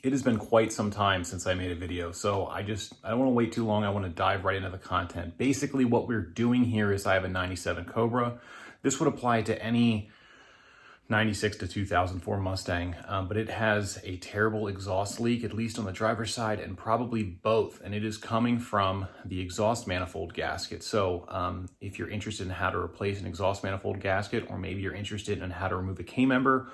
It has been quite some time since I made a video, so I don't want to wait too long. I want to dive right into the content. Basically, what we're doing here is I have a 97 Cobra. This would apply to any 96 to 2004 Mustang, but it has a terrible exhaust leak, at least on the driver's side, and probably both. And it is coming from the exhaust manifold gasket. So if you're interested in how to replace an exhaust manifold gasket, or maybe you're interested in how to remove a K member,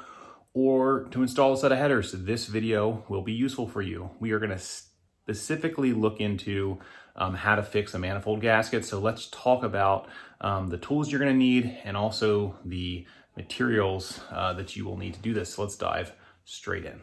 or to install a set of headers, this video will be useful for you. We are going to specifically look into how to fix a manifold gasket. So let's talk about the tools you're going to need and also the materials that you will need to do this. So let's dive straight in.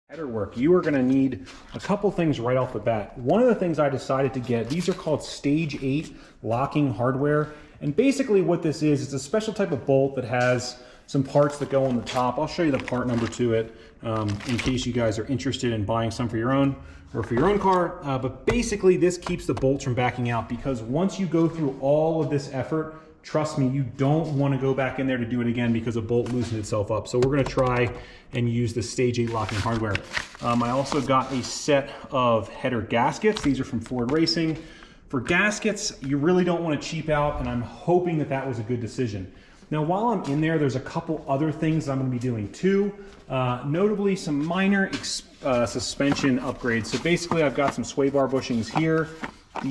Header work, you are going to need a couple things right off the bat. One of the things I decided to get, these are called Stage 8 locking hardware. And basically what this is, it's a special type of bolt that has some parts that go on the top. I'll show you the part number to it in case you guys are interested in buying some for your own or for your own car. But basically this keeps the bolts from backing out, because once you go through all of this effort, trust me, you don't want to go back in there to do it again because a bolt loosened itself up. So we're going to try and use the Stage 8 locking hardware. I also got a set of header gaskets. These are from Ford Racing. For gaskets, you really don't want to cheap out, and I'm hoping that that was a good decision. Now, while I'm in there, there's a couple other things I'm going to be doing too, notably some minor suspension upgrades. So basically, I've got some sway bar bushings here. I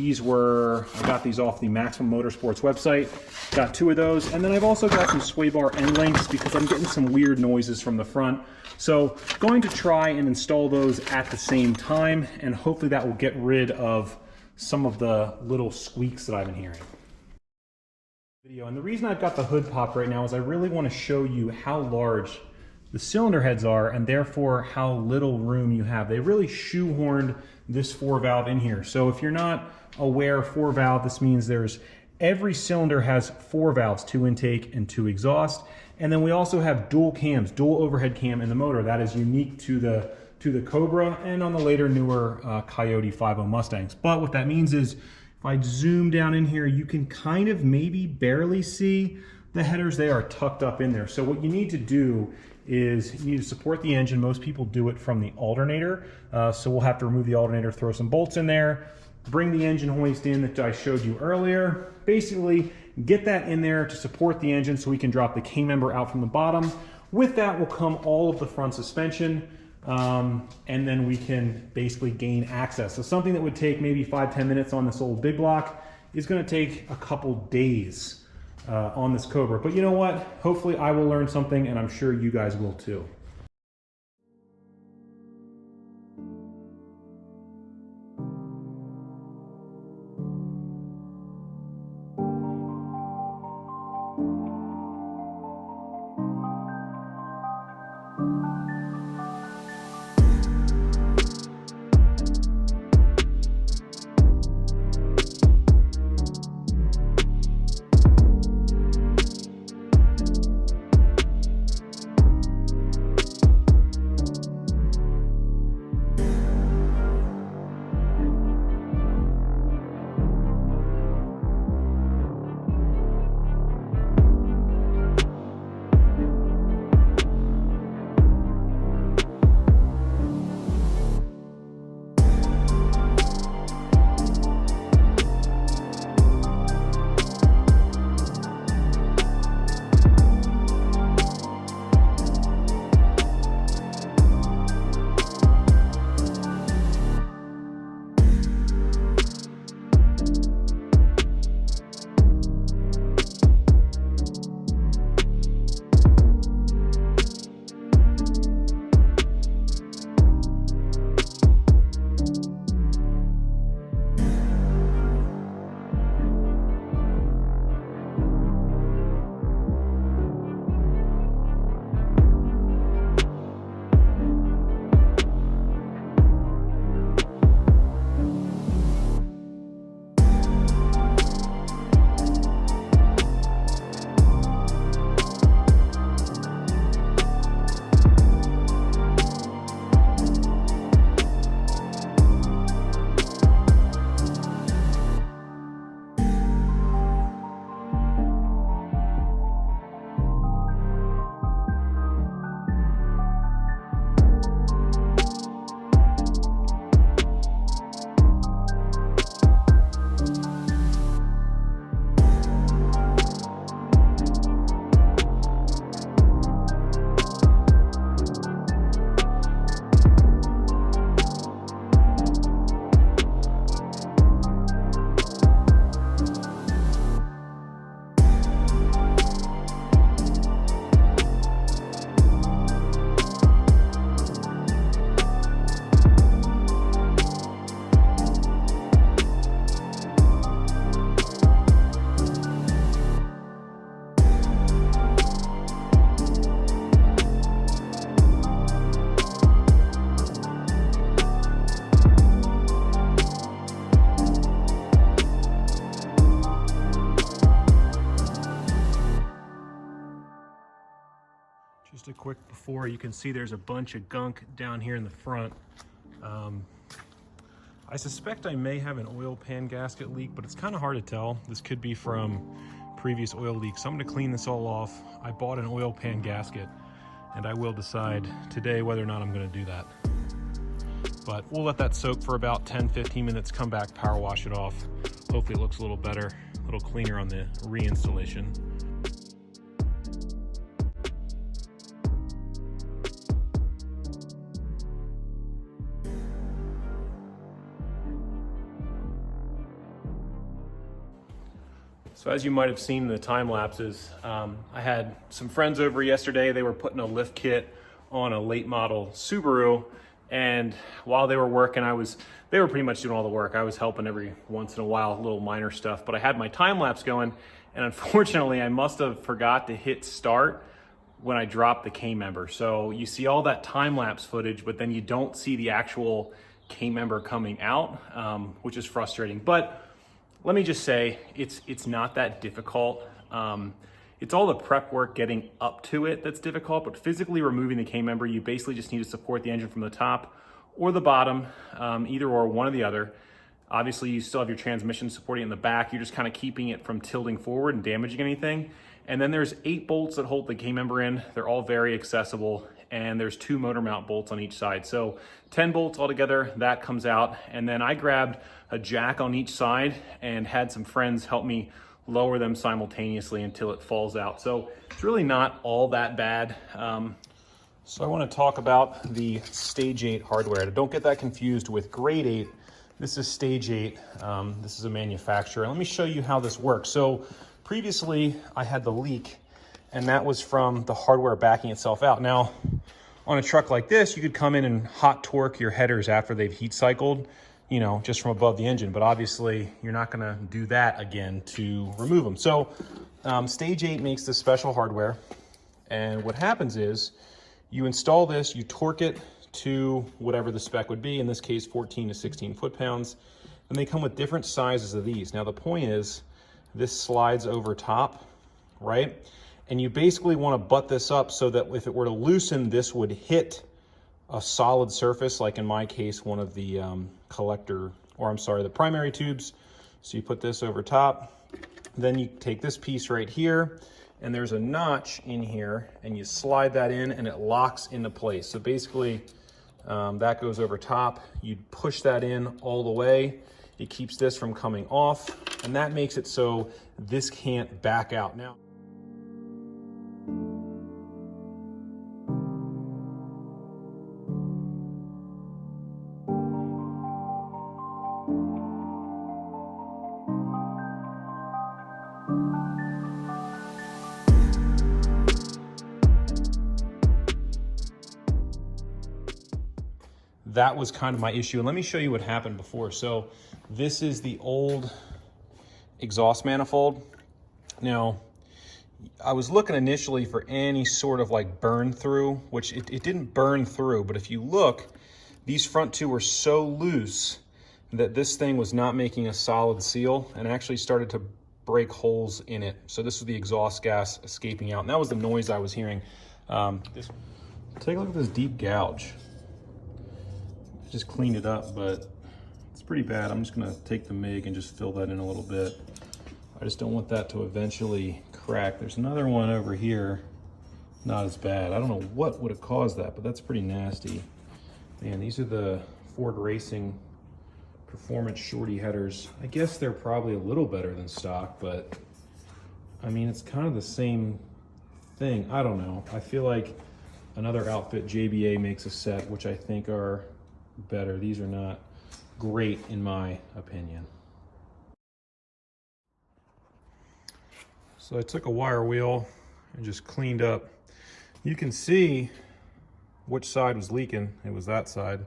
got these off the Maximum Motorsports website. Got 2 of those. And then I've also got some sway bar end links because I'm getting some weird noises from the front. So going to try and install those at the same time, and hopefully that will get rid of some of the little squeaks that I've been hearing. And the reason I've got the hood popped right now is I really want to show you how large the cylinder heads are, and therefore how little room you have. They really shoehorned this 4-valve in here. So if you're not aware, 4-valve, this means every cylinder has 4 valves, 2 intake and 2 exhaust. And then we also have dual cams, dual overhead cam in the motor. That is unique to the Cobra and on the later newer Coyote 5.0 Mustangs. But what that means is, if I zoom down in here, you can kind of maybe barely see the headers. They are tucked up in there. So what you need to do is you need to support the engine. Most people do it from the alternator. So we'll have to remove the alternator, throw some bolts in there, bring the engine hoist in that I showed you earlier. Basically, get that in there to support the engine so we can drop the K member out from the bottom. With that will come all of the front suspension. And then we can basically gain access. So something that would take maybe 5-10 minutes on this old big block is going to take a couple days on this Cobra. But you know what? Hopefully I will learn something, and I'm sure you guys will too. before, you can see there's a bunch of gunk down here in the front. I suspect I may have an oil pan gasket leak, but it's kind of hard to tell. This could be from previous oil leaks. So I'm going to clean this all off. I bought an oil pan gasket, and I will decide today whether or not I'm going to do that. But we'll let that soak for about 10-15 minutes, come back, power wash it off. Hopefully it looks a little better, a little cleaner on the reinstallation. So as you might have seen in the time lapses, I had some friends over yesterday. They were putting a lift kit on a late model Subaru, and while they were working, they were pretty much doing all the work. I was helping every once in a while, little minor stuff, but I had my time lapse going, and unfortunately I must have forgot to hit start when I dropped the K member. So you see all that time lapse footage, but then you don't see the actual K member coming out, which is frustrating. But let me just say, it's not that difficult. It's all the prep work getting up to it that's difficult, but physically removing the K member, you basically just need to support the engine from the top or the bottom, either or, one or the other. Obviously, you still have your transmission supporting it in the back. You're just kind of keeping it from tilting forward and damaging anything. And then there's 8 bolts that hold the K member in. They're all very accessible, and there's 2 motor mount bolts on each side. So 10 bolts altogether, that comes out. And then I grabbed a jack on each side and had some friends help me lower them simultaneously until it falls out. So it's really not all that bad. So I want to talk about the Stage 8 hardware. Don't get that confused with Grade 8. This is Stage 8. This is a manufacturer. Let me show you how this works. So previously I had the leak, and that was from the hardware backing itself out. Now, on a truck like this, you could come in and hot torque your headers after they've heat cycled, you know, just from above the engine. But obviously, you're not gonna do that again to remove them. So Stage 8 makes this special hardware. And what happens is, you install this, you torque it to whatever the spec would be, in this case, 14 to 16 foot-pounds. And they come with different sizes of these. Now, the point is, this slides over top, right? And you basically want to butt this up so that if it were to loosen, this would hit a solid surface, like in my case, one of the the primary tubes. So you put this over top, then you take this piece right here, and there's a notch in here, and you slide that in and it locks into place. So basically that goes over top. You push that in all the way. It keeps this from coming off, and that makes it so this can't back out. Now, that was kind of my issue. And let me show you what happened before. So this is the old exhaust manifold. Now, I was looking initially for any sort of like burn through, which it didn't burn through, but if you look, these front two were so loose that this thing was not making a solid seal and actually started to break holes in it. So this was the exhaust gas escaping out, and that was the noise I was hearing. Take a look at this deep gouge. Just cleaned it up, but it's pretty bad. I'm just gonna take the MIG and just fill that in a little bit. I just don't want that to eventually crack. There's another one over here, not as bad. I don't know what would have caused that, but that's pretty nasty. Man, these are the Ford Racing Performance Shorty headers. I guess they're probably a little better than stock, but I mean, it's kind of the same thing. I don't know. I feel like another outfit, JBA, makes a set, which I think are better. These are not great in my opinion. So I took a wire wheel and just cleaned up. You can see which side was leaking. It was that side.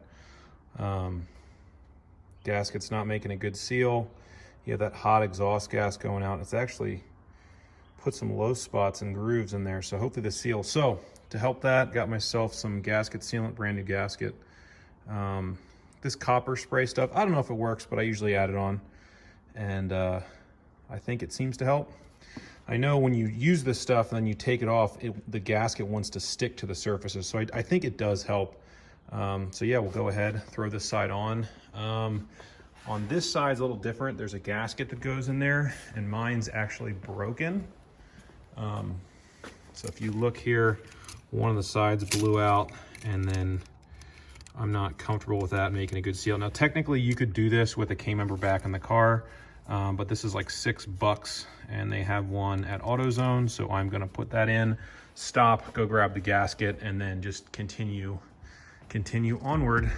Gasket's not making a good seal. You have that hot exhaust gas going out. It's actually put some low spots and grooves in there, so hopefully the seal. So to help that, got myself some gasket sealant, brand new gasket. This copper spray stuff, I don't know if it works, but I usually add it on, and I think it seems to help. I know when you use this stuff and then you take it off, the gasket wants to stick to the surfaces. So I think it does help. So yeah, we'll go ahead, throw this side on. On this side is a little different. There's a gasket that goes in there and mine's actually broken. So if you look here, one of the sides blew out, and then I'm not comfortable with that making a good seal. Now, technically you could do this with a K member back in the car, but this is like $6 and they have one at AutoZone. So I'm gonna put that in, stop, go grab the gasket, and then just continue onward.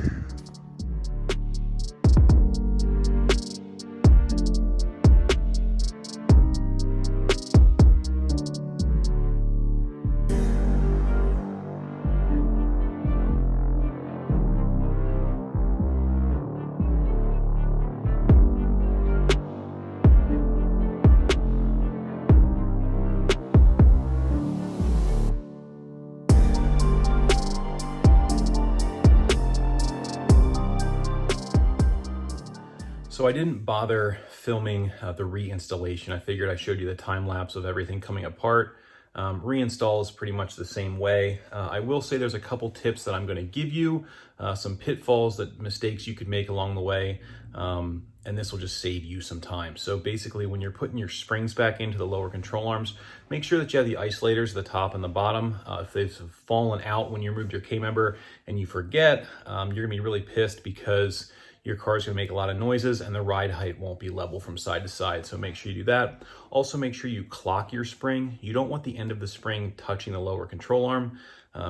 So I didn't bother filming the reinstallation. I figured I showed you the time lapse of everything coming apart. Reinstall is pretty much the same way. I will say there's a couple tips that I'm going to give you, some pitfalls, mistakes you could make along the way, and this will just save you some time. So basically, when you're putting your springs back into the lower control arms, make sure that you have the isolators, the top and the bottom. If they've fallen out when you removed your K member and you forget, you're going to be really pissed because your car is going to make a lot of noises and the ride height won't be level from side to side. So make sure you do that. Also, make sure you clock your spring. You don't want the end of the spring touching the lower control arm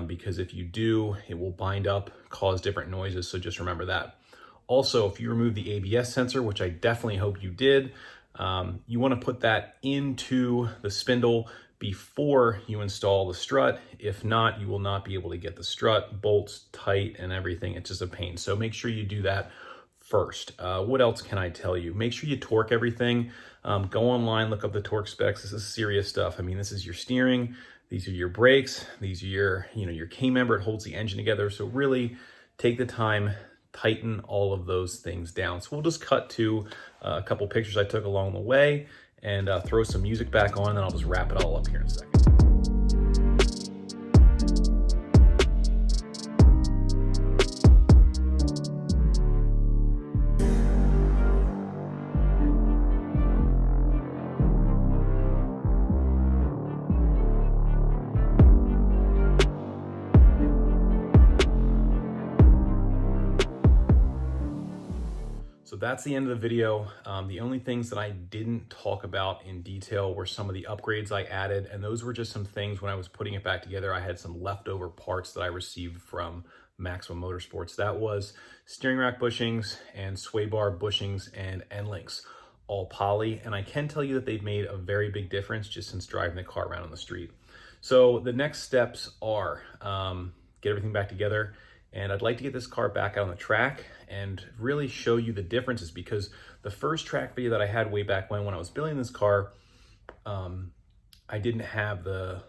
because if you do, it will bind up, cause different noises. So just remember that. Also, if you remove the ABS sensor, which I definitely hope you did, you want to put that into the spindle before you install the strut. If not, you will not be able to get the strut bolts tight and everything. It's just a pain. So make sure you do that first. What else can I tell you? Make sure you torque everything. Go online, look up the torque specs. This is serious stuff. I mean, this is your steering, these are your brakes, these are your K member. It holds the engine together. So really take the time, tighten all of those things down. So we'll just cut to a couple pictures I took along the way and throw some music back on, and I'll just wrap it all up here in a second. So that's the end of the video. The only things that I didn't talk about in detail were some of the upgrades I added, and those were just some things when I was putting it back together. I had some leftover parts that I received from Maximum Motorsports. That was steering rack bushings and sway bar bushings and end links, all poly. And I can tell you that they've made a very big difference just since driving the car around on the street. So the next steps are get everything back together. And I'd like to get this car back out on the track and really show you the differences, because the first track video that I had way back when I was building this car, I didn't have the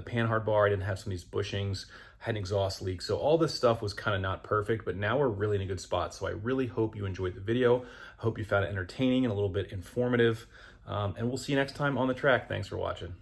panhard bar, I didn't have some of these bushings, I had an exhaust leak. So all this stuff was kind of not perfect, but now we're really in a good spot. So I really hope you enjoyed the video. I hope you found it entertaining and a little bit informative. And we'll see you next time on the track. Thanks for watching.